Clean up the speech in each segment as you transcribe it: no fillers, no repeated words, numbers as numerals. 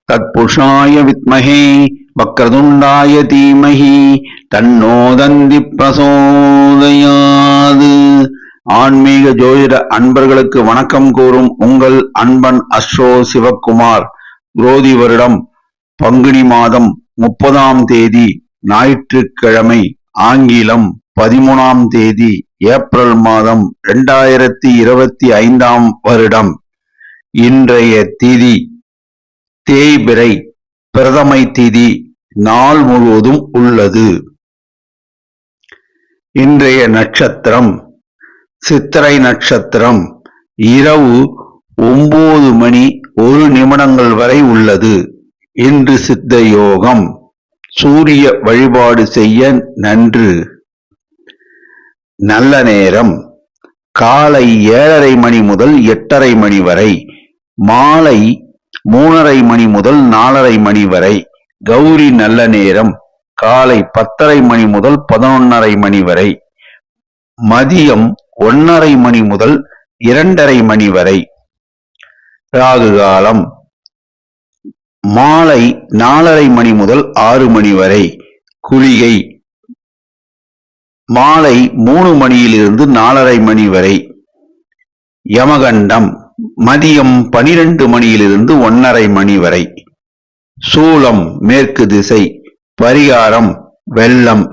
தத்புருஷாய வித்மஹே வக்ரதுண்டாய தீமஹி தன்னோ தந்தி பிரசோதயாது. ஆன்மீக ஜோதிட அன்பர்களுக்கு வணக்கம் கூறும் உங்கள் அன்பன் அஸ்ட்ரோ சிவக்குமார். குரோதி வருடம் பங்குனி மாதம் 30ஆம் தேதி ஞாயிற்றுக்கிழமை, ஆங்கிலம் 13ஆம் தேதி ஏப்ரல் மாதம் 2025ஆம் வருடம். இன்றைய திதி தேய்பிறை, பிரதமை திதி நாள் முழுவதும் உள்ளது. இன்றைய நட்சத்திரம் சித்திரை நட்சத்திரம். இரவு 9:01 வரை உள்ளது. இன்று சித்த யோகம். சூரிய வழிபாடு செய்ய நன்று. நல்ல நேரம் காலை 7:30 முதல் 8:30 வரை, மாலை 3:30 முதல் 4:30 வரை. கௌரி நல்ல நேரம் காலை 10:30 முதல் 11:30 வரை, மதியம் 1:30 முதல் 2:30 வரை. ராகு காலம் மாலை 4:30 முதல் 6 வரை. குளிகை மாலை 3 4:30 வரை. யமகண்டம் மதியம் 12 1:30 வரை. சூலம் மேற்கு திசை. பரிகாரம் வெள்ளம்.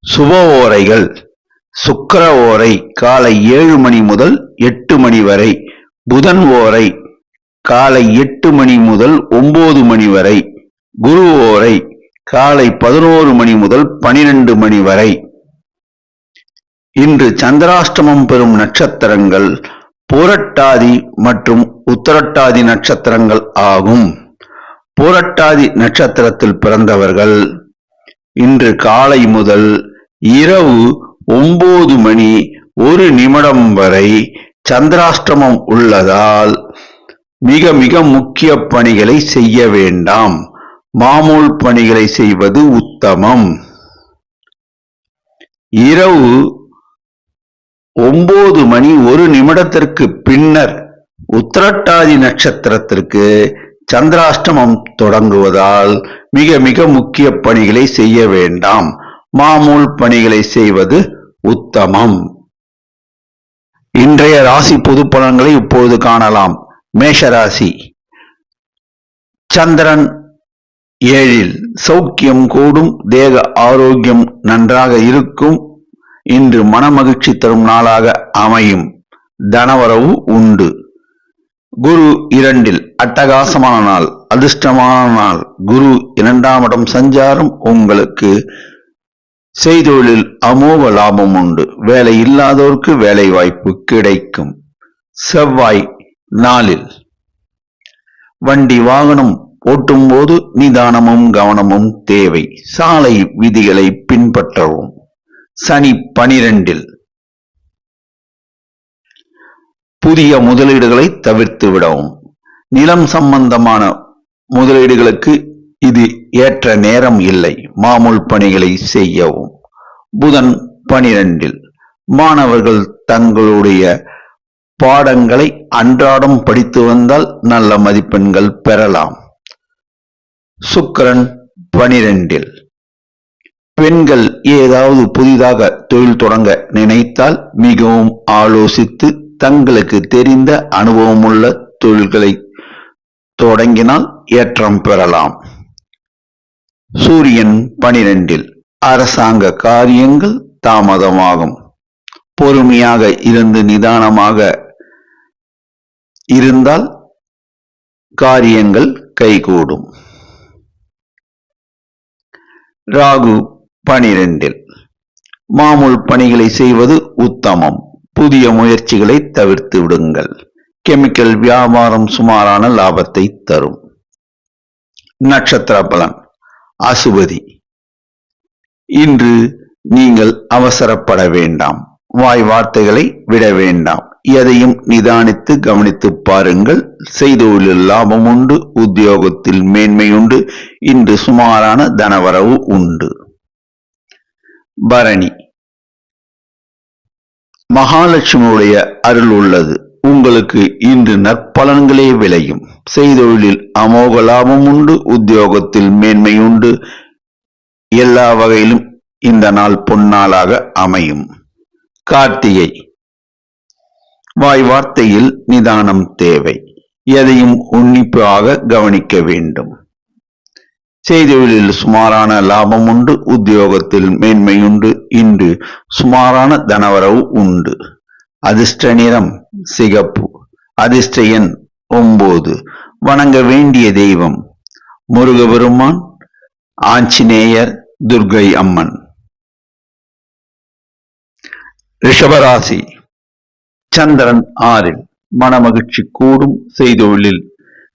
சுப ஓரைகள் சுக்கிர ஓரை காலை 7 முதல் 8 வரை. புதன் ஓரை காலை 8 முதல் 9 வரை. குரு ஓரை காலை 11 முதல் 12 வரை. இன்று சந்திராஷ்டமம் பெறும் நட்சத்திரங்கள் பூரட்டாதி மற்றும் உத்திரட்டாதி நட்சத்திரங்கள் ஆகும். பூரட்டாதி நட்சத்திரத்தில் பிறந்தவர்கள் இன்று காலை முதல் இரவு 9:01 வரை சந்திராஷ்டமம் உள்ளதால் மிக மிக முக்கிய பணிகளை செய்ய வேண்டாம். மாமூல் பணிகளை செய்வது உத்தமம். இரவு 9:01 பின்னர் உத்திரட்டாதி நட்சத்திரத்திற்கு சந்திராஷ்டமம் தொடங்குவதால் மிக மிக முக்கிய பணிகளை செய்ய வேண்டாம். மாமூல் பணிகளை செய்வது உத்தமம். இன்றைய ராசி பொது பலன்களை இப்போது காணலாம். மேஷராசி. சந்திரன் 7. சௌக்கியம் கூடும். தேக ஆரோக்கியம் நன்றாக இருக்கும். இன்று மனமகிழ்ச்சி தரும் நாளாக அமையும். தனவரவு உண்டு. குரு 2. அட்டகாசமான நாள், அதிர்ஷ்டமான நாள். குரு 2ஆம் இடம் சஞ்சாரம் உங்களுக்கு செய்தொழில் அமோக லாபம் உண்டு. வேலை இல்லாதோருக்கு வேலை வாய்ப்பு கிடைக்கும். செவ்வாய் நாளில் வண்டி வாகனம் ஓட்டும் போது நிதானமும் கவனமும் தேவை. சாலை விதிகளை பின்பற்றவும். சனி 12. புதிய முதலீடுகளை தவிர்த்து விடவும். நிலம் சம்பந்தமான முதலீடுகளுக்கு இது ஏற்ற நேரம் இல்லை. மாமூல் பணிகளை செய்யவும். புதன் 12. மாணவர்கள் தங்களுடைய பாடங்களை அன்றாடம் படித்து வந்தால் நல்ல மதிப்பெண்கள் பெறலாம். சுக்கிரன் 12. பெண்கள் ஏதாவது புதிதாக தொழில் தொடங்க நினைத்தால் மிகவும் ஆலோசித்து தங்களுக்கு தெரிந்த அனுபவமுள்ள தொழில்களை தொடங்கினால் ஏற்றம் பெறலாம். சூரியன் 12. அரசாங்க காரியங்கள் தாமதமாகும். பொறுமையாக இருந்து நிதானமாக இருந்தால் காரியங்கள் கைகூடும். ராகு 12. மாமூல் பணிகளை செய்வது உத்தமம். புதிய முயற்சிகளை தவிர்த்து விடுங்கள். கெமிக்கல் வியாபாரம் சுமாரான லாபத்தை தரும். நட்சத்திர பலன். அசுபதி. இன்று நீங்கள் அவசரப்பட வேண்டாம். வாய் வார்த்தைகளை விட வேண்டாம். எதையும் நிதானித்து கவனித்து பாருங்கள். செய்தொழில் லாபம் உண்டு. உத்தியோகத்தில் மேன்மை உண்டு. இன்று சுமாரான தனவரவு உண்டு. பரணி. மகாலட்சுமியுடைய அருள் உள்ளது. உங்களுக்கு இன்று நற்பலன்களே விளையும். செய்தொழிலில் அமோக லாபம் உண்டு. உத்தியோகத்தில் மேன்மை உண்டு. எல்லா வகையிலும் இந்த நாள் பொன்னாளாக அமையும். கார்த்திகை. வாய் வார்த்தையில் நிதானம் தேவை. எதையும் உன்னிப்பாக கவனிக்க வேண்டும். செய்தொழிலில் சுமாரான லாபம் உண்டு. உத்தியோகத்தில் மேன்மை உண்டு. இன்று சுமாரான தனவரவு உண்டு. அதிர்ஷ்ட நிறம் சிகப்பு. அதிர்ஷ்ட எண் 9. வணங்க வேண்டிய தெய்வம் முருகபெருமான், ஆஞ்சநேயர், துர்க்கை அம்மன். ரிஷபராசி. சந்திரன் 6. மனமகிழ்ச்சி கூடும். செய்தொழிலில்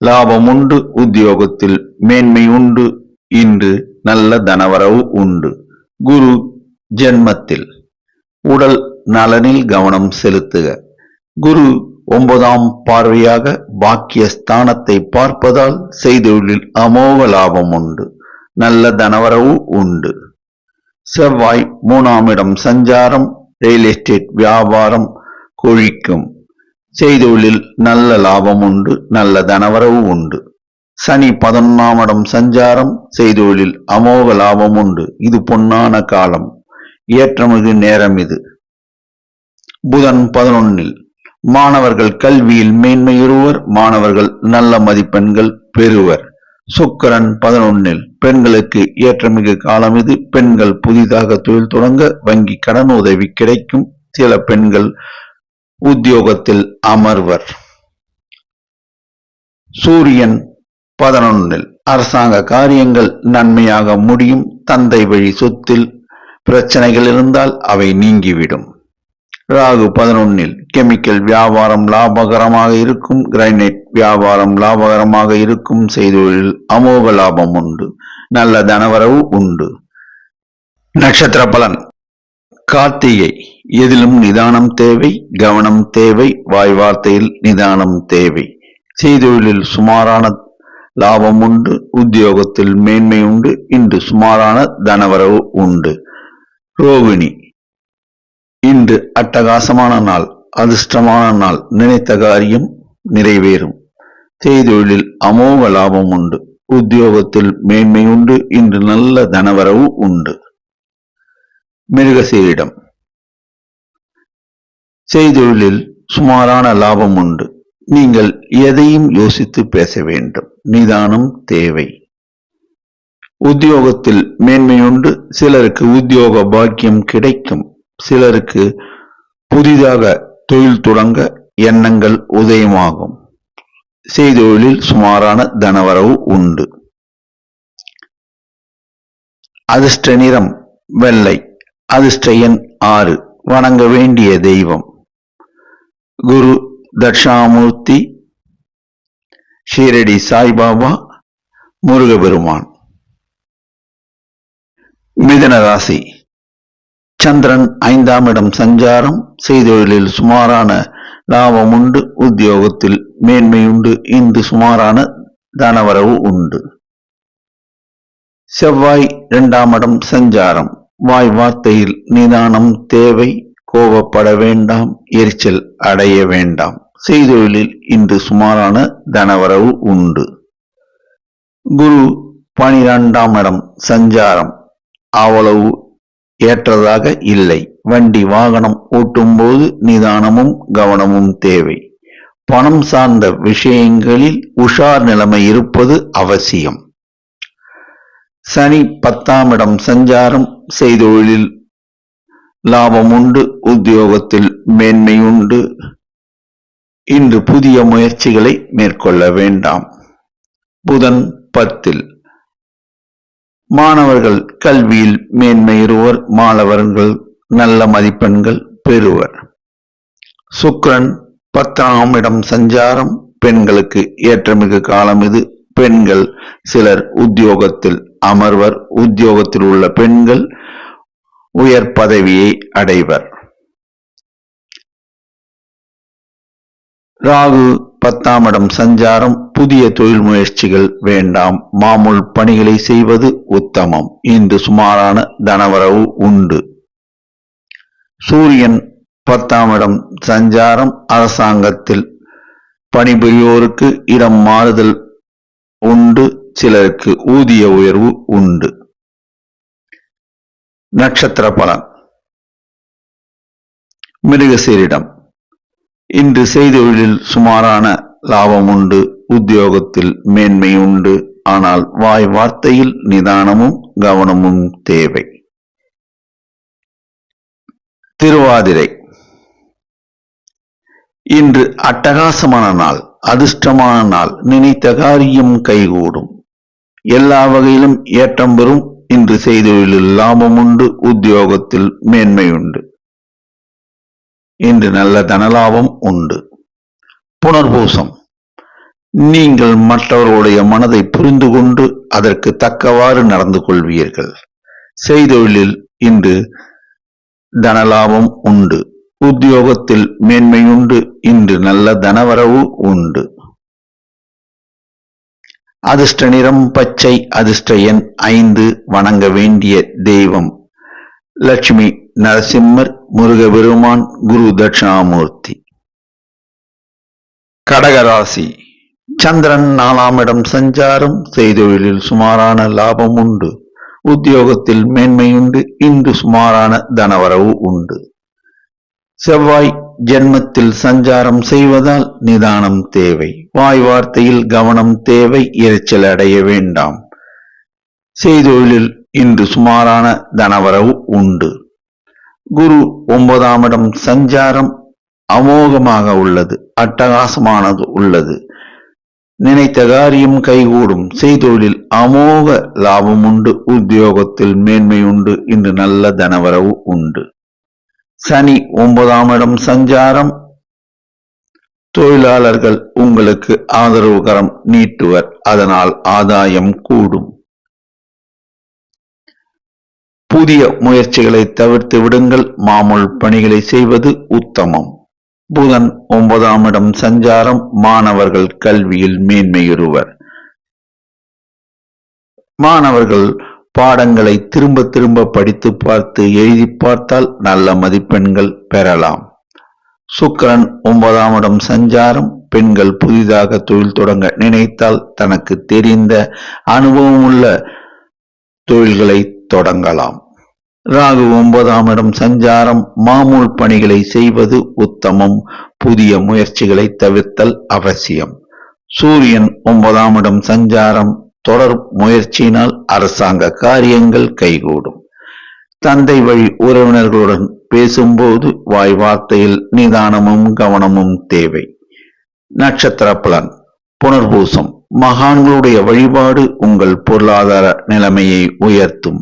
லாபம் உண்டு. உத்தியோகத்தில் மேன்மை உண்டு. இன்று நல்ல தனவரவு உண்டு. குரு ஜென்மத்தில். உடல் நலனில் கவனம் செலுத்துக. குரு 9ஆம் பார்வையாக பாக்கியஸ்தானத்தை பார்ப்பதால் செய்தொழிலில் அமோக லாபம் உண்டு. நல்ல தனவரவு உண்டு. செவ்வாய் 3ஆம் இடம் சஞ்சாரம். ரியல் எஸ்டேட் வியாபாரம் கொழிக்கும். செய்தொழிலில் நல்ல லாபம் உண்டு. நல்ல தனவரவு உண்டு. சனி 11ஆம் இடம் சஞ்சாரம். செய்தொழிலில் அமோக லாபம் உண்டு. இது பொன்னான காலம். ஏற்றமிகு நேரம் இது. புதன் 11. மாணவர்கள் கல்வியில் மேன்மையுறுவர். மாணவர்கள் நல்ல மதிப்பெண்கள் பெறுவர். சுக்கிரன் 11. பெண்களுக்கு ஏற்றமிகு காலம் இது. பெண்கள் புதிதாக தொழில் தொடங்க வங்கி கடன் உதவி கிடைக்கும். சில பெண்கள் உத்தியோகத்தில் அமர்வர். சூரியன் 11. அரசாங்க காரியங்கள் நன்மையாக முடியும். தந்தை வழி சொத்தில் பிரச்சனைகள் இருந்தால் அவை நீங்கிவிடும். ராகு 11. கெமிக்கல் வியாபாரம் லாபகரமாக இருக்கும். கிரைனைட் வியாபாரம் லாபகரமாக இருக்கும். செய்தொழில் அமோக லாபம் உண்டு. நல்ல தனவரவு உண்டு. நட்சத்திர பலன். கார்த்திகை. எதிலும் நிதானம் தேவை. கவனம் தேவை. வாய் வார்த்தையில் நிதானம் தேவை. செய்தொழிலில் சுமாரான லாபம் உண்டு. உத்தியோகத்தில் மேன்மை உண்டு. இன்று சுமாரான தனவரவு உண்டு. ரோகிணி. இன்று அட்டகாசமான நாள். அதிர்ஷ்டமான நாள். நினைத்த காரியம் நிறைவேறும். செய்தொழிலில் அமோக லாபம் உண்டு. உத்தியோகத்தில் மேன்மை உண்டு. இன்று நல்ல தனவரவு உண்டு. மிருகசீரிடம். செய்தொழிலில் சுமாரான லாபம் உண்டு. நீங்கள் எதையும் யோசித்து பேச வேண்டும். நிதானம் தேவை. உத்தியோகத்தில் மேன்மையுண்டு. சிலருக்கு உத்தியோக பாக்கியம் கிடைக்கும். சிலருக்கு புதிதாக தொழில் தொடங்க எண்ணங்கள் உதயமாகும். செய்தொழிலில் சுமாரான தனவரவு உண்டு. அதிர்ஷ்ட நிறம் வெள்ளை. அதிர்ஷ்ட எண் 6. வணங்க வேண்டிய தெய்வம் குரு தட்சிணாமூர்த்தி, ஷீரடி சாய்பாபா, முருகபெருமான். மிதுன ராசி. சந்திரன் 5ஆம் இடம் சஞ்சாரம். செய்தொழிலில் சுமாரான லாபம் உண்டு. உத்தியோகத்தில் மேன்மை உண்டு. இன்று சுமாரான தனவரவு உண்டு. செவ்வாய் 2ஆம் இடம் சஞ்சாரம். வாய் வார்த்தையில் நிதானம் தேவை. கோபப்பட வேண்டாம். எரிச்சல் அடைய வேண்டாம். செய்தொழிலில் இன்று சுமாரான தனவரவு உண்டு. குரு 12ஆம் இடம் சஞ்சாரம். அவ்வளவு ஏற்றதாக இல்லை. வண்டி வாகனம் ஓட்டும் போது நிதானமும் கவனமும் தேவை. பணம் சார்ந்த விஷயங்களில் உஷார் நிலைமை இருப்பது அவசியம். சனி 10ஆம் இடம் சஞ்சாரம். செய்தொழிலில் லாபம் உண்டு. உத்தியோகத்தில் மேன்மை உண்டு. இன்று புதிய முயற்சிகளை மேற்கொள்ள வேண்டாம். புதன் 10. மாணவர்கள் கல்வியில் மேன்மையுறுவர். மாணவர்கள் நல்ல மதிப்பெண்கள் பெறுவர். சுக்கிரன் 10ஆம் இடம் சஞ்சாரம். பெண்களுக்கு ஏற்றமிகு காலம் இது. பெண்கள் சிலர் உத்தியோகத்தில் அமர்வர். உத்தியோகத்தில் உள்ள பெண்கள் உயர் பதவியை அடைவர். ராகு 10ஆம் இடம் சஞ்சாரம். புதிய தொழில் முயற்சிகள் வேண்டாம். மாமூல் பணிகளை செய்வது உத்தமம். இன்று சுமாரான தனவரவு உண்டு. சூரியன் 10ஆம் இடம் சஞ்சாரம் அரசாங்கத்தில் பணிபுரிவோருக்கு இடம் மாறுதல் உண்டு, சிலருக்கு ஊதிய உயர்வு உண்டு. நட்சத்திர பலன். மிருகசீரிடம். இன்று செய்தொழிலில் சுமாரான லாபம் உண்டு, உத்தியோகத்தில் மேன்மை உண்டு. ஆனால் வாய் வார்த்தையில் நிதானமும் கவனமும் தேவை. திருவாதிரை. இன்று அட்டகாசமான நாள், அதிர்ஷ்டமான நாள், நினைத்த காரியம் கைகூடும். எல்லா வகையிலும் ஏற்றம் பெறும். இன்று செய்தொழிலில் லாபம் உண்டு, உத்தியோகத்தில் மேன்மை உண்டு. இன்று நல்ல தனலாபம் உண்டு. புனர்பூசம். நீங்கள் மற்றவர்களுடைய மனதை புரிந்து கொண்டு அதற்கு தக்கவாறு நடந்து கொள்வீர்கள். செய்தொழிலில் இன்று தனலாபம் உண்டு, உத்தியோகத்தில் மேன்மை உண்டு. இன்று நல்ல தனவரவு உண்டு. அதிர்ஷ்ட நிறம் பச்சை. அதிர்ஷ்ட எண் 5. வணங்க வேண்டிய தெய்வம் லட்சுமி நரசிம்மர், முருகபெருமான், குரு தட்சிணாமூர்த்தி. கடகராசி. சந்திரன் 4ஆம் இடம் சஞ்சாரம். செய்தொழிலில் சுமாரான லாபம் உண்டு, உத்தியோகத்தில் மேன்மை உண்டு. இன்று சுமாரான தனவரவு உண்டு. செவ்வாய் ஜென்மத்தில் சஞ்சாரம் செய்வதால் நிதானம் தேவை. வாய் வார்த்தையில் கவனம் தேவை. எரிச்சல் அடைய வேண்டாம். செய்தொழிலில் இன்று சுமாரான தனவரவு உண்டு. குரு 9ஆம் இடம் சஞ்சாரம் அமோகமாக உள்ளது, அட்டகாசமானது உள்ளது. நினைத்த காரியம் கைகூடும். செய்தொழிலில் அமோக லாபம் உண்டு, உத்தியோகத்தில் மேன்மை உண்டு. இன்று நல்ல தனவரவு உண்டு. சனி 9ஆம் இடம் சஞ்சாரம். தொழிலாளர்கள் உங்களுக்கு ஆதரவு கரம் நீட்டுவர், அதனால் ஆதாயம் கூடும். புதிய முயற்சிகளை தவிர்த்து விடுங்கள். மாமூல் பணிகளை செய்வது உத்தமம். புதன் 9ஆம் இடம் சஞ்சாரம். மாணவர்கள் கல்வியில் மேன்மையுறுவர். மாணவர்கள் பாடங்களை திரும்ப திரும்ப படித்து பார்த்து எழுதி பார்த்தால் நல்ல மதிப்பெண்கள் பெறலாம். சுக்கிரன் 9ஆம் இடம் சஞ்சாரம். பெண்கள் புதிதாக தொழில் தொடங்க நினைத்தால் தனக்கு தெரிந்த அனுபவம் உள்ள தொழில்களை தொடங்கலாம். ராகு 9ஆம் இடம் சஞ்சாரம். மாமூல் பணிகளை செய்வது உத்தமம். புதிய முயற்சிகளை தவிர்த்தல் அவசியம். சூரியன் 9ஆம் இடம் சஞ்சாரம். தொடர் முயற்சியினால் அரசாங்க காரியங்கள் கைகூடும். தந்தை வழி உறவினர்களுடன் பேசும்போது வாய் வார்த்தையில் நிதானமும் கவனமும் தேவை. நட்சத்திர பலன். புனர்பூசம். மகான்களுடைய வழிபாடு உங்கள் பொருளாதார நிலைமையை உயர்த்தும்.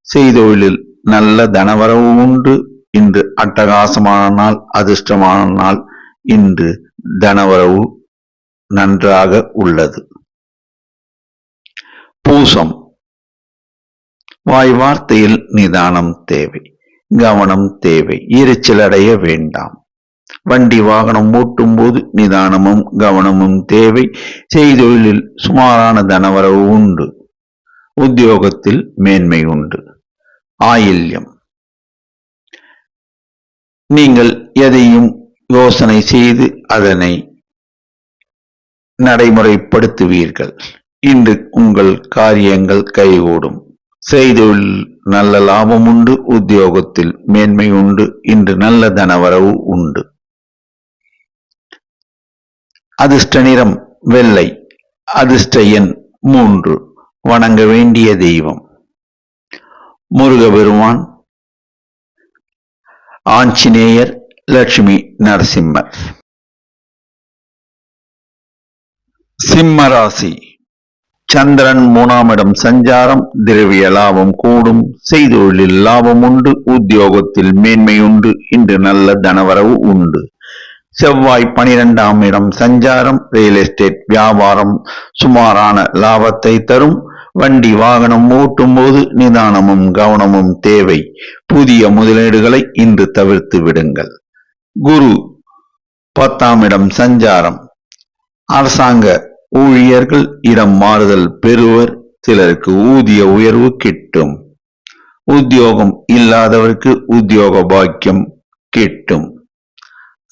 செய்தொழிலில் நல்ல தனவரவு உண்டு. இன்று அட்டகாசமான நாள், அதிர்ஷ்டமான நாள். இன்று தனவரவு நன்றாக உள்ளது. பூசம். வாய் வார்த்தையில் நிதானம் தேவை, கவனம் தேவை. எரிச்சல் அடைய வேண்டாம். வண்டி வாகனம் ஓட்டும் போது நிதானமும் கவனமும் தேவை. செய்தொழிலில் சுமாரான தனவரவு உண்டு, உத்தியோகத்தில் மேன்மை உண்டு. ஆயில்யம். நீங்கள் எதையும் யோசனை செய்து அதனை நடைமுறைப்படுத்துவீர்கள். இன்று உங்கள் காரியங்கள் கைகூடும். செய்தொழில் நல்ல லாபம் உண்டு, உத்தியோகத்தில் மேன்மை உண்டு. இன்று நல்ல தனவரவு உண்டு. அதிர்ஷ்ட நிறம் வெள்ளை. அதிர்ஷ்ட எண் 3. வணங்க வேண்டிய தெய்வம் முருகபெருமான், ஆஞ்சநேயர், லட்சுமி நரசிம்மர். சிம்மராசி. சந்திரன் 3ஆம் இடம் சஞ்சாரம். திரவிய லாபம் கூடும். செய்தொழிலில் லாபம் உண்டு, உத்தியோகத்தில் மேன்மை உண்டு. இன்று நல்ல தனவரவு உண்டு. செவ்வாய் 12ஆம் இடம் சஞ்சாரம். ரியல் எஸ்டேட் வியாபாரம் சுமாரான லாபத்தை தரும். வண்டி வாகனம் ஓட்டும் போது நிதானமும் கவனமும் தேவை. புதிய முதலீடுகளை இன்று தவிர்த்து விடுங்கள். குரு 10ஆம் இடம் சஞ்சாரம். அரசாங்க ஊழியர்கள் இடம் மாறுதல் பெறுவர். சிலருக்கு ஊதிய உயர்வு கிட்டும். உத்தியோகம் இல்லாதவருக்கு உத்தியோக பாக்கியம் கிட்டும்.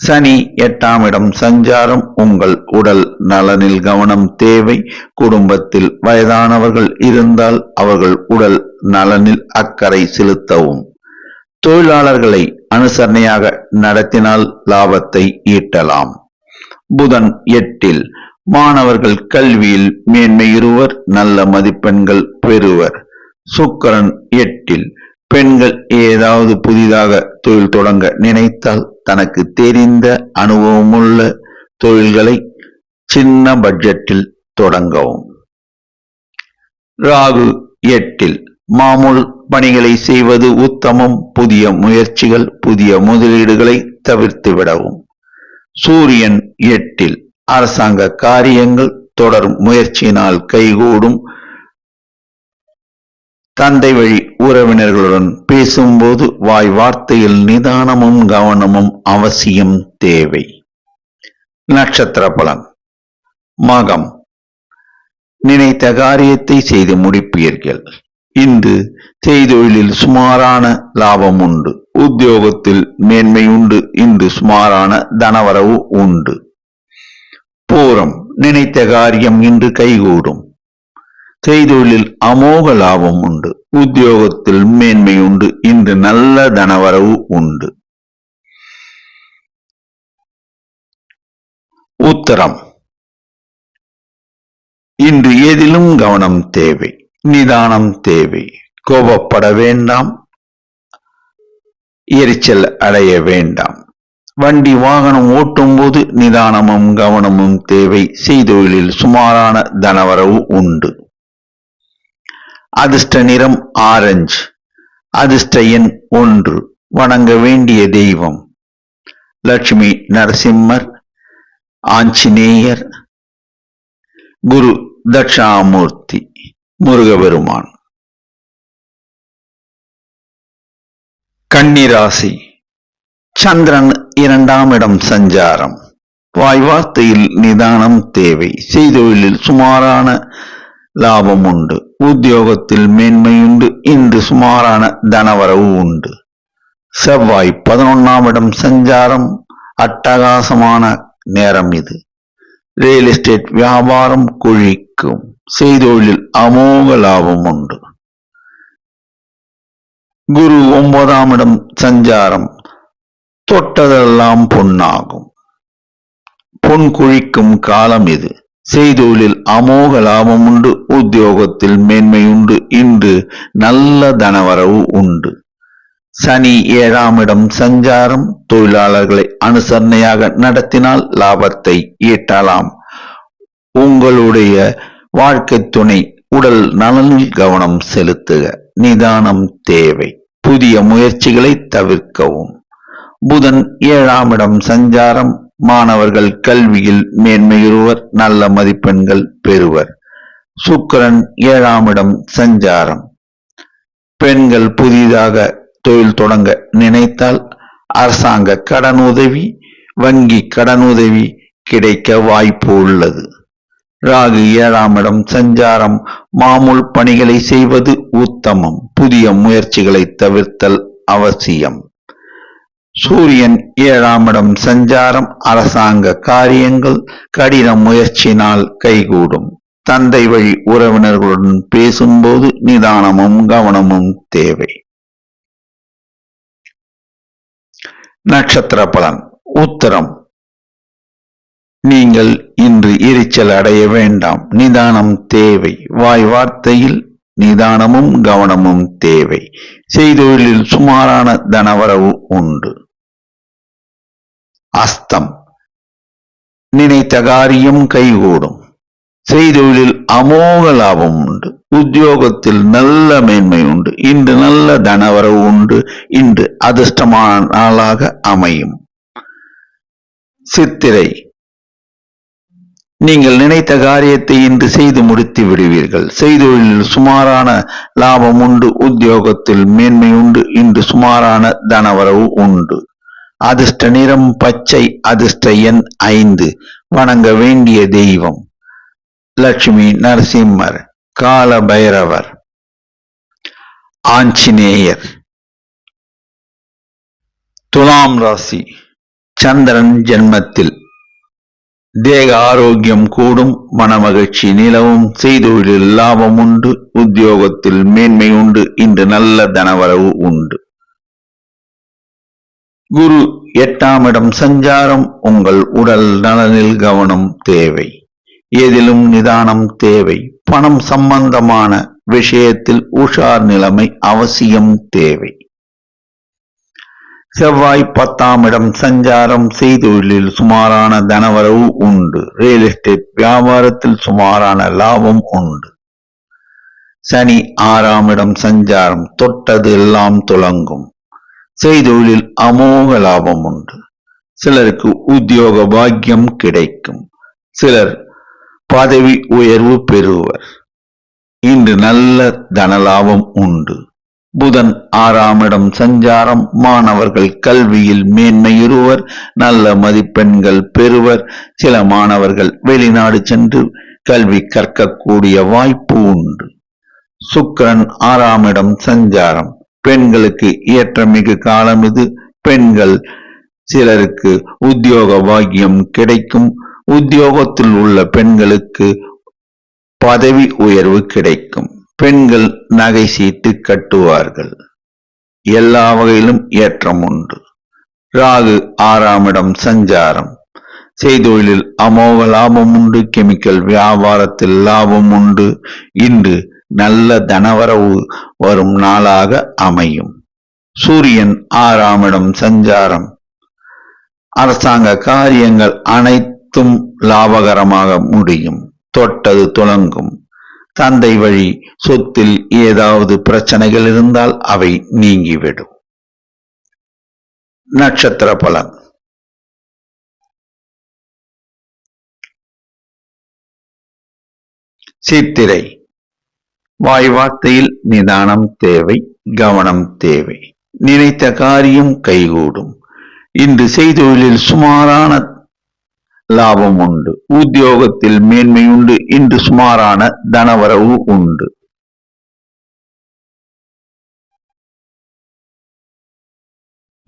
சனி 8ஆம் இடம் சஞ்சாரம். உங்கள் உடல் நலனில் கவனம் தேவை. குடும்பத்தில் வயதானவர்கள் இருந்தால் அவர்கள் உடல் நலனில் அக்கறை செலுத்தவும். தொழிலாளர்களை அனுசரணையாக நடத்தினால் லாபத்தை ஈட்டலாம். புதன் 8இல். மாணவர்கள் கல்வியில் மேன்மையுறுவர். நல்ல மதிப்பெண்கள் பெறுவர். சுக்கிரன் 8இல். பெண்கள் ஏதாவது புதிதாக தொழில் தொடங்க நினைத்தால் தனக்கு தெரிந்த அனுபவமுள்ள தொழில்களை சின்ன பட்ஜெட்டில் தொடங்கவும். ராகு 8இல். மாமூல் பணிகளை செய்வது உத்தமம். புதிய முயற்சிகள், புதிய முதலீடுகளை தவிர்த்து விடவும். சூரியன் 8இல். அரசாங்க காரியங்கள் தொடர் முயற்சியினால் கைகூடும். தந்தை வழி உறவினர்களுடன் பேசும்போது வாய் வார்த்தையில் நிதானமும் கவனமும் அவசியம் தேவை. நட்சத்திர பலன். மகம். நினைத்த காரியத்தை செய்து முடிப்பீர்கள். இன்று செய்தொழிலில் சுமாரான லாபம் உண்டு. உத்தியோகத்தில் மேன்மை உண்டு. இன்று சுமாரான தனவரவு உண்டு. பூரம். நினைத்த காரியம் இன்று கைகூடும். செய்தொழிலில் அமோக லாபம் உண்டு. உத்தியோகத்தில் மேன்மை உண்டு. இன்று நல்ல தனவரவு உண்டு. உத்தரம். இன்று எதிலும் கவனம் தேவை. நிதானம் தேவை. கோபப்பட வேண்டாம். எரிச்சல் அடைய வேண்டாம். வண்டி வாகனம் ஓட்டும் போது நிதானமும் கவனமும் தேவை. செய்தொழிலில் சுமாரான தனவரவு உண்டு. அதிர்ஷ்ட நிறம் ஆரஞ்சு. அதிர்ஷ்ட எண் 1. வணங்க வேண்டிய தெய்வம் லட்சுமி நரசிம்மர், ஆஞ்சநேயர், குரு தட்சிணாமூர்த்தி, முருகபெருமான். கன்னிராசி. சந்திரன் 2ஆம் இடம் சஞ்சாரம். வாய் வார்த்தையில் நிதானம் தேவை. செய்தொழிலில் சுமாரான லாபம் உண்டு. உத்தியோகத்தில் மேன்மையுண்டு. இன்று சுமாரான தனவரவு உண்டு. செவ்வாய் 11ஆம் இடம் சஞ்சாரம். அட்டகாசமான நேரம் இது. ரியல் எஸ்டேட் வியாபாரம் கொழிக்கும். செய்தொழிலில் அமோக லாபம் உண்டு. குரு 9ஆம் இடம் சஞ்சாரம். தொட்டதெல்லாம் பொன்னாகும். பொன் குழிக்கும் காலம் இது. செய்தொழிலில் அமோக லாபம் உண்டு. உத்தியோகத்தில் மேன்மை உண்டு. இன்று நல்ல தனவரவு உண்டு. சனி 7ஆம் இடம் சஞ்சாரம். தொழிலாளர்களை அனுசரணையாக நடத்தினால் லாபத்தை ஈட்டலாம். உங்களுடைய வாழ்க்கை துணை உடல் நலனில் கவனம் செலுத்துக. நிதானம் தேவை. புதிய முயற்சிகளை தவிர்க்கவும். புதன் 7ஆம் இடம் சஞ்சாரம். மாணவர்கள் கல்வியில் மேன்மையுறுவர். நல்ல மதிப்பெண்கள் பெறுவர். சுக்கிரன் 7ஆம் இடம் சஞ்சாரம். பெண்கள் புதிதாக தொழில் தொடங்க நினைத்தால் அரசாங்க கடனுதவி, வங்கி கடனுதவி கிடைக்க வாய்ப்பு உள்ளது. ராகு 7ஆம் இடம் சஞ்சாரம். மாமூல் பணிகளை செய்வது உத்தமம். புதிய முயற்சிகளை தவிர்த்தல் அவசியம். சூரியன் 7ஆம் இடம் சஞ்சாரம். அரசாங்க காரியங்கள் கடின முயற்சியினால் கைகூடும். தந்தை வழி உறவினர்களுடன் பேசும்போது நிதானமும் கவனமும் தேவை. நட்சத்திர பலன். உத்தரம். நீங்கள் இன்று எரிச்சல் அடைய வேண்டாம். நிதானம் தேவை. வாய் வார்த்தையில் நிதானமும் கவனமும் தேவை. செய்தொழிலில் சுமாரான தனவரவு உண்டு. அஸ்தம். நினைத்த காரியம் கைகூடும். செய்தொழிலில் அமோக லாபம் உண்டு. உத்தியோகத்தில் நல்ல மேன்மை உண்டு. இன்று நல்ல தனவரவு உண்டு. இன்று அதிர்ஷ்டமான நாளாக அமையும். சித்திரை. நீங்கள் நினைத்த காரியத்தை இன்று செய்து முடித்து விடுவீர்கள். செய்தொழிலில் சுமாரான லாபம் உண்டு. உத்தியோகத்தில் மேன்மை உண்டு. இன்று சுமாரான தனவரவு உண்டு. அதிர்ஷ்ட நிறம் பச்சை. அதிர்ஷ்ட எண் 5. வணங்க வேண்டிய தெய்வம் லட்சுமி நரசிம்மர், கால பைரவர், ஆஞ்சநேயர். துலாம் ராசி. சந்திரன் ஜென்மத்தில் தேக ஆரோக்கியம் கூடும், மனமகிழ்ச்சி நிலவும், செய்தொழிலில் லாபம் உண்டு, உத்தியோகத்தில் மேன்மை உண்டு, இன்று நல்ல தனவரவு உண்டு. குரு 8ஆம் இடம் சஞ்சாரம். உங்கள் உடல் நலனில் கவனம் தேவை, எதிலும் நிதானம் தேவை. பணம் சம்பந்தமான விஷயத்தில் உஷார் நிலைமை அவசியம் தேவை. செவ்வாய் 10ஆம் இடம் சஞ்சாரம். செய்தொழிலில் சுமாரான தனவரவு உண்டு, ரியல் எஸ்டேட் வியாபாரத்தில் சுமாரான லாபம் உண்டு. சனி 6ஆம் இடம் சஞ்சாரம். தொட்டது எல்லாம் துலங்கும், செய்தொழிலில் அமோக லாபம் உண்டு. சிலருக்கு உத்தியோக பாக்கியம் கிடைக்கும், சிலர் பதவி உயர்வு பெறுவர். இன்று நல்ல தனலாபம் உண்டு. புதன் 6ஆம் இடம் சஞ்சாரம். மாணவர்கள் கல்வியில் மேன்மையுறுவர், நல்ல மதிப்பெண்கள் பெறுவர். சில மாணவர்கள் வெளிநாடு சென்று கல்வி கற்கக்கூடிய வாய்ப்பு உண்டு. சுக்கிரன் 6ஆம் இடம் சஞ்சாரம். பெண்களுக்கு ஏற்றமிகு காலம் இது. பெண்கள் சிலருக்கு உத்தியோக பாக்கியம் கிடைக்கும், உத்தியோகத்தில் உள்ள பெண்களுக்கு பதவி உயர்வு கிடைக்கும். பெண்கள் நகை சீட்டு கட்டுவார்கள். எல்லா வகையிலும் ஏற்றம் உண்டு. ராகு 6ஆம் இடம் சஞ்சாரம். செய்தொழிலில் அமோக லாபம் உண்டு, கெமிக்கல் வியாபாரத்தில் லாபம் உண்டு. இன்று நல்ல தனவரவு வரும் நாளாக அமையும். சூரியன் 6ஆம் இடம் சஞ்சாரம். அரசாங்க காரியங்கள் அனைத்தும் லாபகரமாக முடியும், தொட்டது துலங்கும். தந்தை வழி சொத்தில் ஏதாவது பிரச்சனைகள் இருந்தால் அவை நீங்கிவிடும். நட்சத்திர பலன். சித்திரை. வாய் வார்த்தையில் நிதானம் தேவை, கவனம் தேவை. நினைத்த காரியம் கைகூடும். இன்று செய்தொழிலில் சுமாரான லாபம் உண்டு, உத்தியோகத்தில் மேன்மை உண்டு. இன்று சுமாரான தனவரவு உண்டு.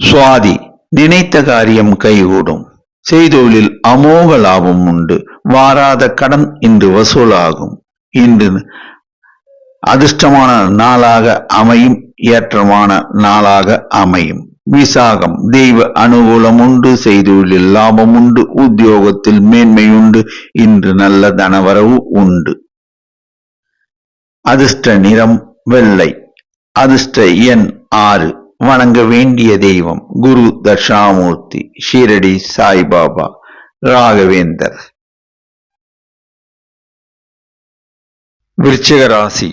சுவாதி. நினைத்த காரியம் கைகூடும், செய்தொழிலில் அமோக லாபம் உண்டு. வாராத கடன் இன்று வசூலாகும். இன்று அதிர்ஷ்டமான நாளாக அமையும், ஏற்றமான நாளாக அமையும். விசாகம். தெய்வ அனுகூலம் உண்டு, செய்தொழிலில் லாபம் உண்டு, உத்தியோகத்தில் மேன்மை உண்டு. இன்று நல்ல தனவரவு உண்டு. அதிர்ஷ்ட நிறம் வெள்ளை. அதிர்ஷ்ட எண் 6. வணங்க வேண்டிய தெய்வம் குரு தட்சிணாமூர்த்தி, ஷீரடி சாய்பாபா, ராகவேந்தர். விருச்சிக ராசி.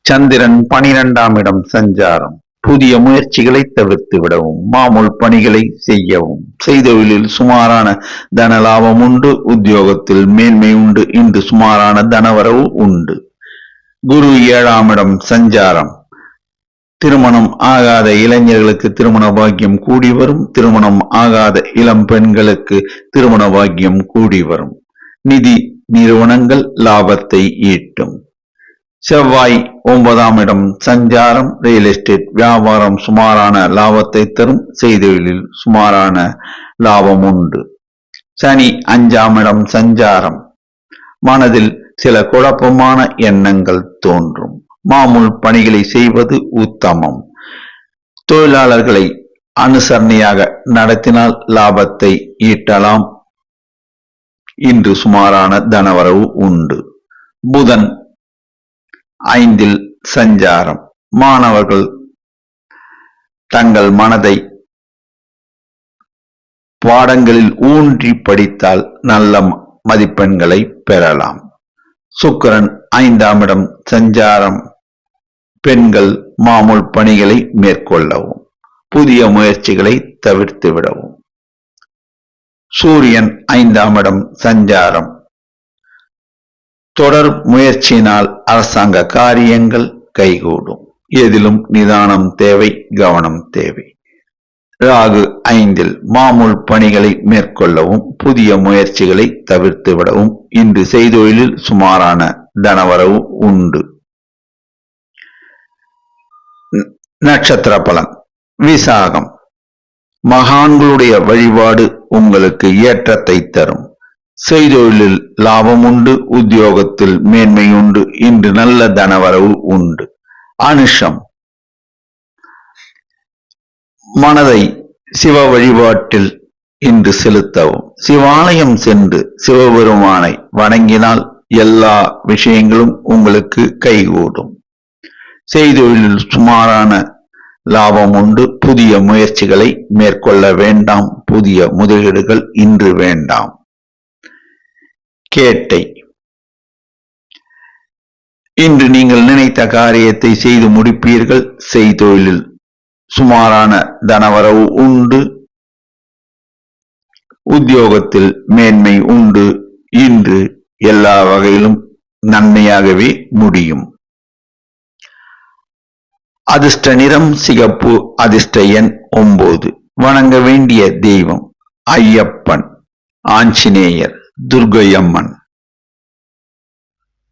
சந்திரன் 12ஆம் இடம் சஞ்சாரம். புதிய முயற்சிகளை தவிர்த்து விடவும், மாமூல் பணிகளை செய்யவும். செய்தொழிலில் சுமாரான தன லாபம் உண்டு, உத்தியோகத்தில் மேன்மை உண்டு. இன்று சுமாரான தனவரவு உண்டு. குரு 7ஆம் இடம் சஞ்சாரம். திருமணம் ஆகாத இளைஞர்களுக்கு திருமண பாக்கியம் கூடி வரும், திருமணம் ஆகாத இளம் பெண்களுக்கு திருமண பாக்கியம் கூடி வரும். நிதி நிறுவனங்கள் லாபத்தை ஈட்டும். செவ்வாய் 9ஆம் இடம் சஞ்சாரம். ரியல் எஸ்டேட் வியாபாரம் சுமாரான லாபத்தை தரும், செய்தொழிலில் சுமாரான லாபம் உண்டு. சனி 5ஆம் இடம் சஞ்சாரம். மனதில் சில குழப்பமான எண்ணங்கள் தோன்றும், மாமூல் பணிகளை செய்வது உத்தமம். தொழிலாளர்களை அனுசரணையாக நடத்தினால் லாபத்தை ஈட்டலாம். இன்று சுமாரான தனவரவு உண்டு. புதன் 5இல் சஞ்சாரம். மாணவர்கள் தங்கள் மனதை பாடங்களில் ஊன்றி படித்தால் நல்ல மதிப்பெண்களை பெறலாம். சுக்கிரன் 5ஆம் இடம் சஞ்சாரம். பெண்கள் மாமூல் பணிகளை மேற்கொள்ளவும், புதிய முயற்சிகளை தவிர்த்து விடவும். சூரியன் 5ஆம் இடம் சஞ்சாரம். தொடர் முயற்சியினால் அரசாங்க காரியங்கள் கைகூடும், எதிலும் நிதானம் தேவை, கவனம் தேவை. ராகு 5இல் மாமூல் பணிகளை மேற்கொள்ளவும், புதிய முயற்சிகளை தவிர்த்து விடவும். இன்று செய்தொழிலில் சுமாரான தனவரவு உண்டு. நட்சத்திர பலன். விசாகம். மகான்களுடைய வழிபாடு உங்களுக்கு ஏற்றத்தை தரும். செய்தொழிலில் லாபம் உண்டு, உத்தியோகத்தில் மேன்மை உண்டு. இன்று நல்ல தனவரவு உண்டு. அனுஷம், மனதை சிவ வழிபாட்டில் இன்று செலுத்தவும். சிவாலயம் சென்று சிவபெருமானை வணங்கினால் எல்லா விஷயங்களும் உங்களுக்கு கைகூடும். செய்தொழிலில் சுமாரான லாபம் உண்டு. புதிய முயற்சிகளை மேற்கொள்ள வேண்டாம். புதிய முதலீடுகள் இன்று வேண்டாம். கேட்டை, இன்று நீங்கள் நினைத்த காரியத்தை செய்து முடிப்பீர்கள். செய்தொழிலில் சுமாரான தனவரவு உண்டு. உத்தியோகத்தில் மேன்மை உண்டு. இன்று எல்லா வகையிலும் நன்மையாகவே முடியும். அதிர்ஷ்ட நிறம் சிகப்பு. அதிர்ஷ்ட எண் 9. வணங்க வேண்டிய தெய்வம் ஐயப்பன், ஆஞ்சநேயர், துர்க்கையம்மன்.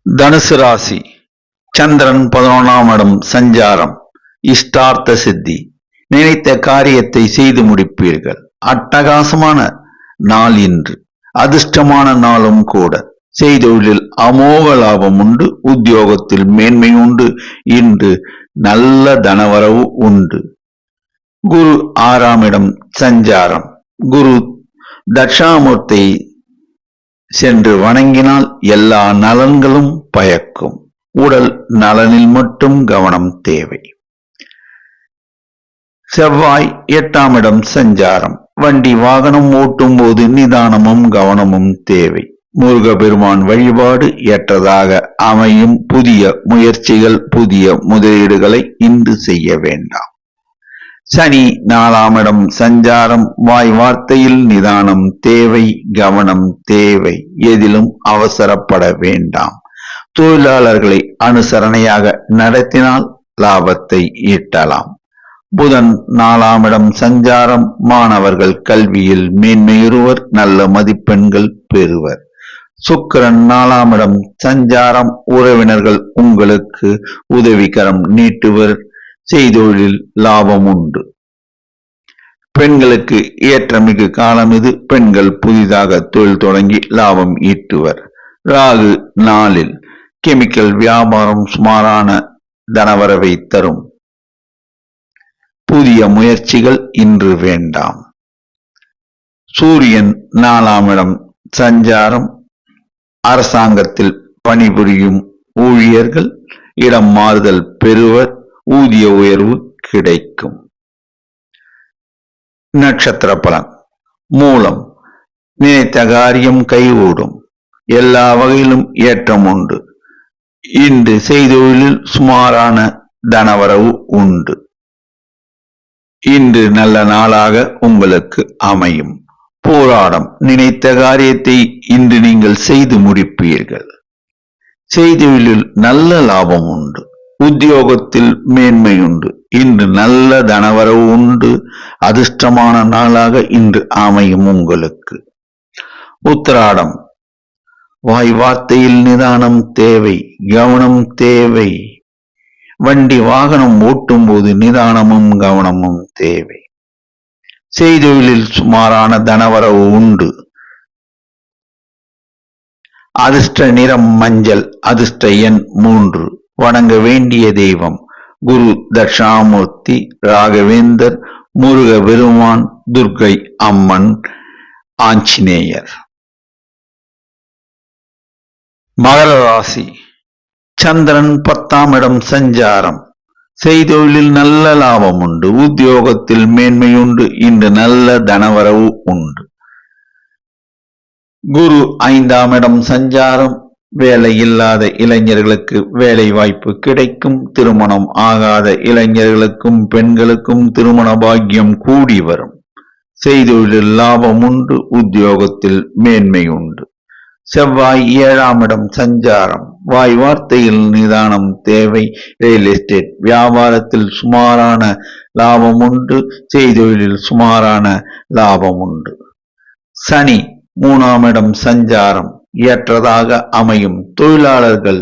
தனுசு ராசி, சந்திரன் 11ஆம் இடம் சஞ்சாரம். இஷ்டார்த்த சித்தி. நினைத்த காரியத்தை செய்து முடிப்பீர்கள். அட்டகாசமான நாள் இன்று. அதிர்ஷ்டமான நாளும் கூட. செய்தொழிலில் அமோக லாபம் உண்டு. உத்தியோகத்தில் மேன்மை உண்டு. இன்று நல்ல தனவரவு உண்டு. குரு 6ஆம் இடம் சஞ்சாரம். குரு தட்சாமூர்த்தி சென்று வணங்கினால் எல்லா நலன்களும் பயக்கும். உடல் நலனில் மட்டும் கவனம் தேவை. செவ்வாய் 8ஆம் இடம் சஞ்சாரம். வண்டி வாகனம் ஓட்டும் போது நிதானமும் கவனமும் தேவை. முருகப்பெருமான் வழிபாடு ஏற்றதாக அமையும். புதிய முயற்சிகள், புதிய முதலீடுகளை இன்று செய்ய வேண்டாம். சனி 4ஆம் இடம் சஞ்சாரம். வாய் வார்த்தையில் நிதானம் தேவை, கவனம் தேவை. எதிலும் அவசரப்பட வேண்டாம். தொழிலாளர்களை அனுசரணையாக நடத்தினால் லாபத்தை ஈட்டலாம். புதன் 4ஆம் இடம் சஞ்சாரம். மாணவர்கள் கல்வியில் மேன்மையுறுவர். நல்ல மதிப்பெண்கள் பெறுவர். சுக்கிரன் 4ஆம் இடம் சஞ்சாரம். உறவினர்கள் உங்களுக்கு உதவிகரம் நீட்டுவர். செய்தொழிலில் லாபம் உண்டு. பெண்களுக்கு ஏற்றமிகு காலம் இது. பெண்கள் புதிதாக தொழில் தொடங்கி லாபம் ஈட்டுவர். ராகு 4இல். கெமிக்கல் வியாபாரம் சுமாரான தனவரவை தரும். புதிய முயற்சிகள் இன்று வேண்டாம். சூரியன் 4ஆம் இடம் சஞ்சாரம். அரசாங்கத்தில் பணிபுரியும் ஊழியர்கள் இடம் மாறுதல் பெறுவர். ஊதிய உயர்வு கிடைக்கும். நட்சத்திர பலன். மூலம், நினைத்த காரியம் கைகூடும். எல்லா வகையிலும் ஏற்றம் உண்டு. இன்று செய்தொழிலில் சுமாரான தனவரவு உண்டு. இன்று நல்ல நாளாக உங்களுக்கு அமையும். போராடம், நினைத்த காரியத்தை இன்று நீங்கள் செய்து முடிப்பீர்கள். செய்தொழிலில் நல்ல லாபம் உண்டு. உத்தியோகத்தில் மேன்மை உண்டு. இன்று நல்ல தனவரவு உண்டு. அதிர்ஷ்டமான நாளாக இன்று அமையும் உங்களுக்கு. உத்திராடம், வாய் வார்த்தையில் நிதானம் தேவை, கவனம் தேவை. வண்டி வாகனம் ஓட்டும் போது நிதானமும் கவனமும் தேவை. செய்தொழிலில் சுமாரான தனவரவு உண்டு. அதிர்ஷ்ட நிறம் மஞ்சள். அதிர்ஷ்ட எண் 3. வணங்க வேண்டிய தெய்வம் குரு தட்சாமூர்த்தி, ராகவேந்தர், முருக பெருமான், துர்க்கை அம்மன், ஆஞ்சநேயர். மகர ராசி, சந்திரன் 10ஆம் இடம் சஞ்சாரம். செய்தொழிலில் நல்ல லாபம் உண்டு. உத்தியோகத்தில் மேன்மை உண்டு. இன்று நல்ல தனவரவு உண்டு. குரு 5ஆம் இடம் சஞ்சாரம். வேலை இல்லாத இளைஞர்களுக்கு வேலை வாய்ப்பு கிடைக்கும். திருமணம் ஆகாத இளைஞர்களுக்கும் பெண்களுக்கும் திருமண பாக்கியம் கூடி வரும். செய்தொழிலில் லாபம் உண்டு. உத்தியோகத்தில் மேன்மை உண்டு. செவ்வாய் 7ஆம் இடம் சஞ்சாரம். வாய் வார்த்தையில் நிதானம் தேவை. ரியல் எஸ்டேட் வியாபாரத்தில் சுமாரான லாபம் உண்டு. செய்தொழிலில் சுமாரான லாபம் உண்டு. சனி 3ஆம் இடம் சஞ்சாரம். ஏற்றதாக அமையும். தொழிலாளர்கள்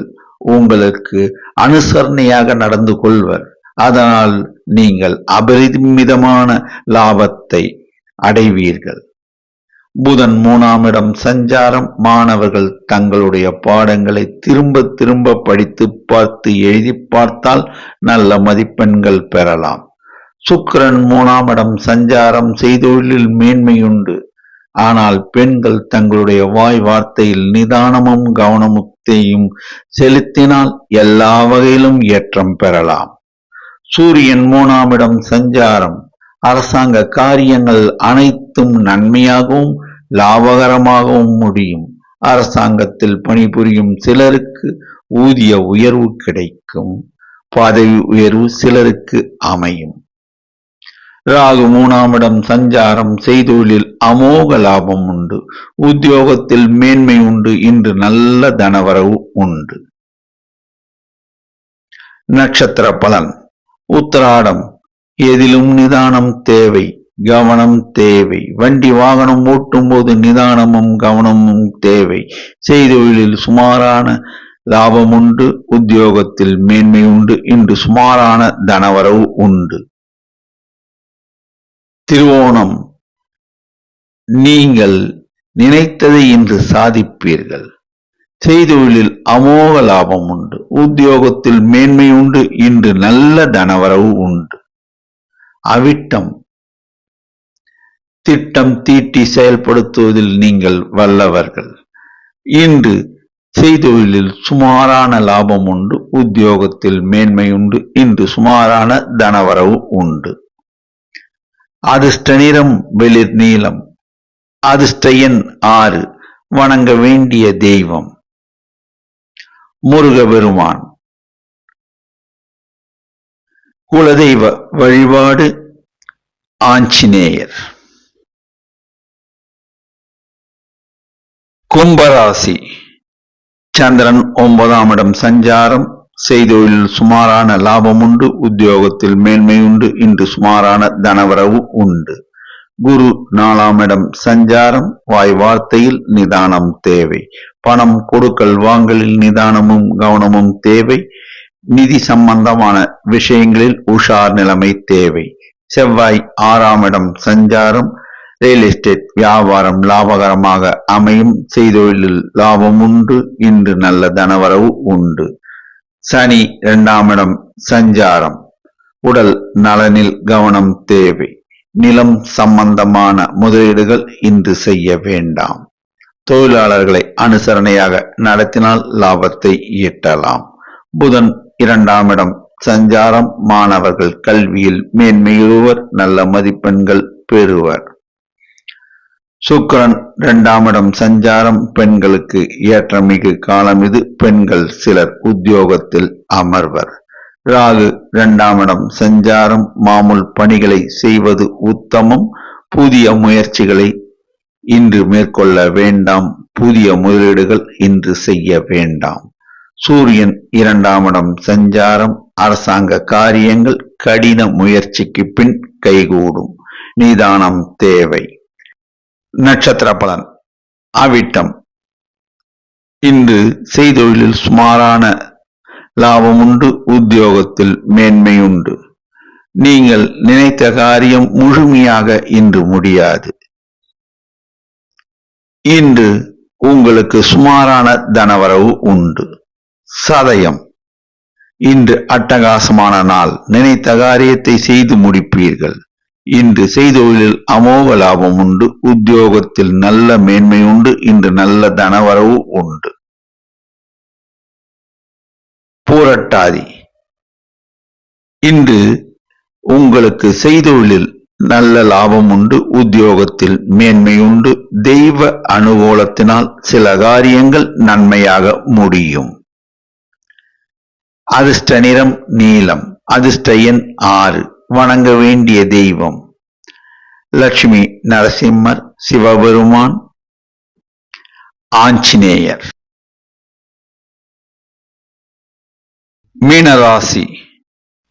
உங்களுக்கு அனுசரணையாக நடந்து கொள்வர். அதனால் நீங்கள் அபரிமிதமான லாபத்தை அடைவீர்கள். புதன் 3ஆம் இடம் சஞ்சாரம். மாணவர்கள் தங்களுடைய பாடங்களை திரும்ப திரும்ப படித்து பார்த்து எழுதி பார்த்தால் நல்ல மதிப்பெண்கள் பெறலாம். சுக்கிரன் 3ஆம் இடம் சஞ்சாரம். செய்தொழிலில் மேன்மையுண்டு. ஆனால் பெண்கள் தங்களுடைய வாய் வார்த்தையில் நிதானமும் கவனத்தையும் செலுத்தினால் எல்லா வகையிலும் ஏற்றம் பெறலாம். சூரியன் 3ஆம் இடம் சஞ்சாரம். அரசாங்க காரியங்கள் அனைத்தும் நன்மையாகவும் லாபகரமாகவும் முடியும். அரசாங்கத்தில் பணிபுரியும் சிலருக்கு ஊதிய உயர்வு கிடைக்கும். பதவி உயர்வு சிலருக்கு அமையும். ராகு 3ஆம் இடம் சஞ்சாரம். செய்தொழிலில் அமோக லாபம் உண்டு. உத்தியோகத்தில் மேன்மை உண்டு. இன்று நல்ல தனவரவு உண்டு. நட்சத்திர பலன். உத்திராடம். எதிலும் நிதானம் தேவை, கவனம் தேவை. வண்டி வாகனம் ஓட்டும் போது நிதானமும் கவனமும் தேவை. செய்தொழிலில் சுமாரான லாபம் உண்டு. உத்தியோகத்தில் மேன்மை உண்டு. இன்று சுமாரான தனவரவு உண்டு. திருவோணம். நீங்கள் நினைத்ததை இன்று சாதிப்பீர்கள். செய்தொழிலில் அமோக லாபம் உண்டு. உத்தியோகத்தில் மேன்மை உண்டு. இன்று நல்ல தனவரவு உண்டு. அவிட்டம். திட்டம் தீட்டி செயல்படுத்துவதில் நீங்கள் வல்லவர்கள். இன்று செய்தொழிலில் சுமாரான லாபம் உண்டு. உத்தியோகத்தில் மேன்மை உண்டு. இன்று சுமாரான தனவரவு உண்டு. அதிர்ஷ்ட நிறம் வெளிர் நீலம். அதிர்ஷ்ட எண் 6. வணங்க வேண்டிய தெய்வம் முருகபெருமான். குலதெய்வ வழிபாடு ஆஞ்சநேயர். கும்பராசி. சந்திரன் 9ஆம் இடம் சஞ்சாரம். செய்தொழிலில் சுமாரான லாபம் உண்டு. உத்தியோகத்தில் மேன்மை உண்டு. இன்று சுமாரான தனவரவு உண்டு. குரு 4ஆம் இடம் சஞ்சாரம். வாய் வார்த்தையில் நிதானம் தேவை. பணம் கொடுக்கல் வாங்கலில் நிதானமும் கவனமும் தேவை. நிதி சம்பந்தமான விஷயங்களில் உஷார் நிலைமை தேவை. செவ்வாய் 6ஆம் இடம் சஞ்சாரம். ரியல் எஸ்டேட் வியாபாரம் லாபகரமாக அமையும். செய்தொழிலில் லாபம் உண்டு. இன்று நல்ல தனவரவு உண்டு. சனி 2ஆம் இடம் சஞ்சாரம். உடல் நலனில் கவனம் தேவை. நிலம் சம்பந்தமான முதலீடுகள் இன்று செய்ய வேண்டாம். தொழிலாளர்களை அனுசரணையாக நடத்தினால் லாபத்தை ஈட்டலாம். புதன் 2ஆம் இடம் சஞ்சாரம். மாணவர்கள் கல்வியில் மேன்மையுறுவர். நல்ல மதிப்பெண்கள் பெறுவர். சுக்கிரன் 2ஆம் இடம் சஞ்சாரம். பெண்களுக்கு ஏற்றமிகு காலம் இது. பெண்கள் சிலர் உத்தியோகத்தில் அமர்வர். ராகு 2ஆம் இடம் சஞ்சாரம். மாமூல் பணிகளை செய்வது உத்தமம். புதிய முயற்சிகளை இன்று மேற்கொள்ள வேண்டாம். புதிய முதலீடுகள் இன்று செய்ய வேண்டாம். சூரியன் 2ஆம் இடம் சஞ்சாரம். அரசாங்க காரியங்கள் கடின முயற்சிக்கு பின் கைகூடும். நிதானம் தேவை. நட்சத்திர பலன். அவிட்டம். இன்று செய்தொழிலில் சுமாரான லாபம் உண்டு. உத்தியோகத்தில் மேன்மை உண்டு. நீங்கள் நினைத்த காரியம் முழுமையாக இன்று முடியாது. இன்று உங்களுக்கு சுமாரான தனவரவு உண்டு. சதயம். இன்று அட்டகாசமான நாள். நினைத்த காரியத்தை செய்து முடிப்பீர்கள். இன்று செய்தொழிலில் அமோக லாபம் உண்டு. உத்தியோகத்தில் நல்ல மேன்மை உண்டு. இன்று நல்ல தனவரவு உண்டு. பூரட்டாதி. இன்று உங்களுக்கு செய்தொழிலில் நல்ல லாபம் உண்டு. உத்தியோகத்தில் மேன்மை உண்டு. தெய்வ அனுகூலத்தினால் சில காரியங்கள் நன்மையாக முடியும். அதிர்ஷ்ட நிறம் நீலம். அதிர்ஷ்ட எண் 6. வணங்க வேண்டிய தெய்வம் லட்சுமி நரசிம்மர், சிவபெருமான், ஆஞ்சநேயர். மீனராசி.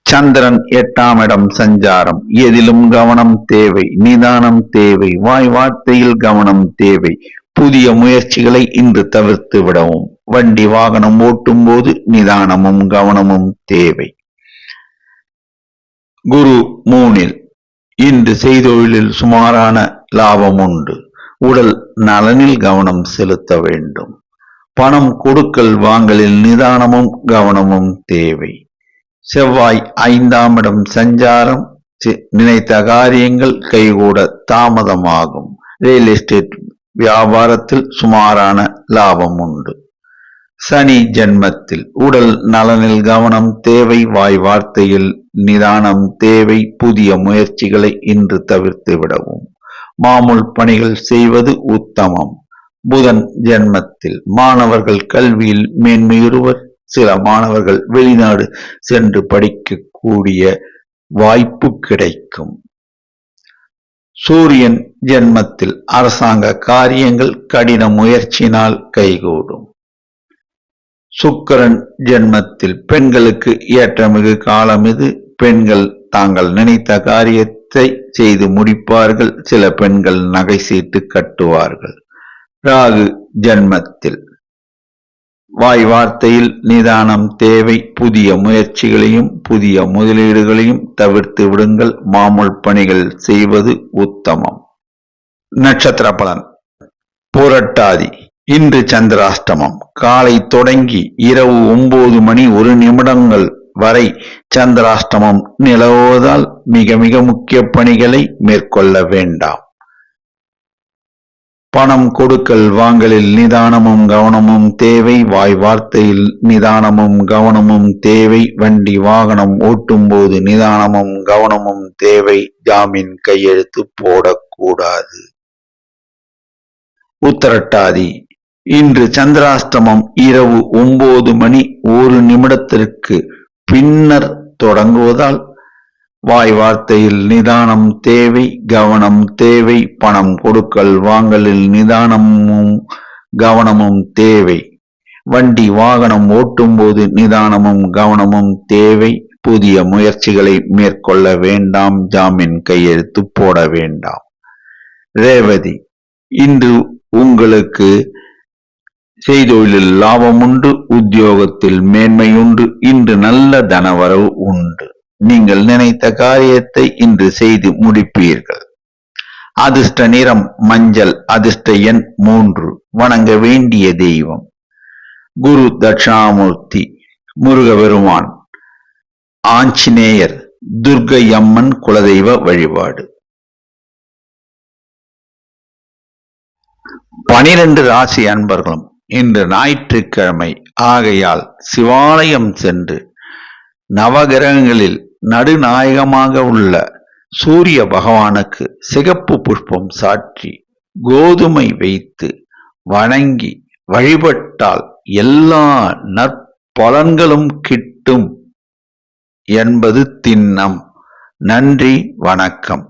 சந்திரன் 8ஆம் இடம் சஞ்சாரம். எதிலும் கவனம் தேவை, நிதானம் தேவை. வாய் வார்த்தையில் கவனம் தேவை. புதிய முயற்சிகளை இன்று தவிர்த்து விடவும். வண்டி வாகனம் ஓட்டும் போது நிதானமும் கவனமும் தேவை. குரு 3இல். இன்று செய்தொழிலில் சுமாரான லாபம் உண்டு. உடல் நலனில் கவனம் செலுத்த வேண்டும். பணம் கொடுக்கல் வாங்கலில் நிதானமும் கவனமும் தேவை. செவ்வாய் 5ஆம் இடம் சஞ்சாரம் நினைத்த காரியங்கள் கைகூட தாமதமாகும். ரியல் எஸ்டேட் வியாபாரத்தில் சுமாரான லாபம் உண்டு. சனி ஜென்மத்தில் உடல் நலனில் கவனம் தேவை. வாய் வார்த்தையில் நிதானம் தேவை. புதிய முயற்சிகளை இன்று தவிர்த்து விடவும். மாமூல் பணிகள் செய்வது உத்தமம். புதன் ஜென்மத்தில் மாணவர்கள் கல்வியில் மேன்மையுறுவர். சில மாணவர்கள் வெளிநாடு சென்று படிக்கக்கூடிய வாய்ப்பு கிடைக்கும். சூரியன் ஜென்மத்தில் அரசாங்க காரியங்கள் கடின முயற்சியினால் கைகூடும். சுக்கிரன் ஜென்மத்தில் பெண்களுக்கு ஏற்றமிகு காலம் இது. பெண்கள் தாங்கள் நினைத்த காரியத்தை செய்து முடிப்பார்கள். சில பெண்கள் நகை சீட்டு கட்டுவார்கள். ராகு ஜென்மத்தில் வாய் வார்த்தையில் நிதானம் தேவை. புதிய முயற்சிகளையும் புதிய முதலீடுகளையும் தவிர்த்து விடுங்கள். மாமூல் பணிகள் செய்வது உத்தமம். நட்சத்திர பலன். புரட்டாதி. இன்று சந்திராஷ்டமம். காலை தொடங்கி இரவு 9:01 வரை சந்திராஷ்டமம் நிலவுவதால் மிக மிக முக்கிய பணிகளை மேற்கொள்ள வேண்டாம். பணம் கொடுக்கல் வாங்கலில் நிதானமும் கவனமும் தேவை. வாய் வார்த்தையில் நிதானமும் கவனமும் தேவை. வண்டி வாகனம் ஓட்டும் போது நிதானமும் கவனமும் தேவை. ஜாமீன் கையெழுத்து போடக்கூடாது. உத்திரட்டாதி. இன்று சந்திராஷ்டமம் இரவு 9:01 பின்னர் தொடங்குவதால் வாய் வார்த்தையில் நிதானம் தேவை. கவனம் தேவை. பணம் கொடுக்கல் வாங்கலில் நிதானமும் கவனமும் தேவை. வண்டி வாகனம் ஓட்டும் போது நிதானமும் கவனமும் தேவை. புதிய முயற்சிகளை மேற்கொள்ள வேண்டாம். ஜாமீன் கையெழுத்து போட வேண்டாம். ரேவதி. இன்று உங்களுக்கு செய்தொழிலில் லாபம் உண்டு. உத்தியோகத்தில் மேன்மை உண்டு. இன்று நல்ல தனவரவு உண்டு. நீங்கள் நினைத்த காரியத்தை இன்று செய்து முடிப்பீர்கள். அதிர்ஷ்ட நிறம் மஞ்சள். அதிர்ஷ்ட எண் 3. வணங்க வேண்டிய தெய்வம் குரு தட்சிணாமூர்த்தி, முருகபெருமான், ஆஞ்சநேயர், துர்க்கை அம்மன் குலதெய்வ வழிபாடு. 12 ராசி அன்பர்களும் இன்று ஞாயிற்றுக்கிழமை ஆகையால் சிவாலயம் சென்று நவகிரகங்களில் நடுநாயகமாக உள்ள சூரிய பகவானுக்கு சிகப்பு புஷ்பம் சாற்றி கோதுமை வைத்து வணங்கி வழிபட்டால் எல்லா நற்பலன்களும் கிட்டும் என்பது திண்ணம். நன்றி, வணக்கம்.